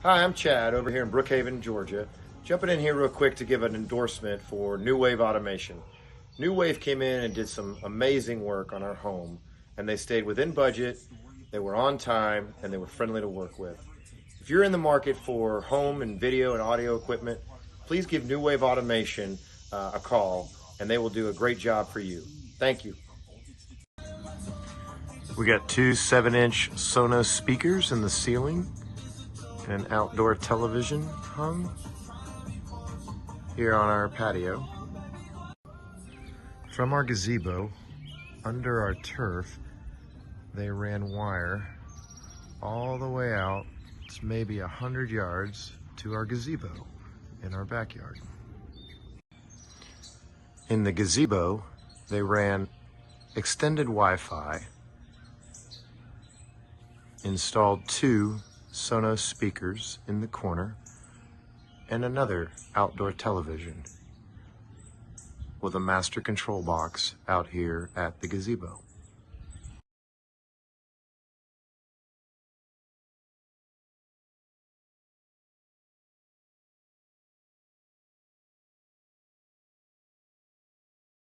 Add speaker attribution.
Speaker 1: Hi, I'm Chad over here in Brookhaven, Georgia. Jumping in here real quick to give an endorsement for NuWave Automation. NuWave came in and did some amazing work on our home, and they stayed within budget, they were on time, and they were friendly to work with. If you're in the market for home and video and audio equipment, please give NuWave Automation a call, and they will do a great job for you. Thank you. We got two 7-inch Sonos speakers in the ceiling and an outdoor television hung here on our patio. From our gazebo, under our turf, they ran wire all the way out. It's maybe 100 yards to our gazebo in our backyard. In the gazebo, they ran extended Wi-Fi, installed two Sonos speakers in the corner, and another outdoor television with a master control box out here at the gazebo.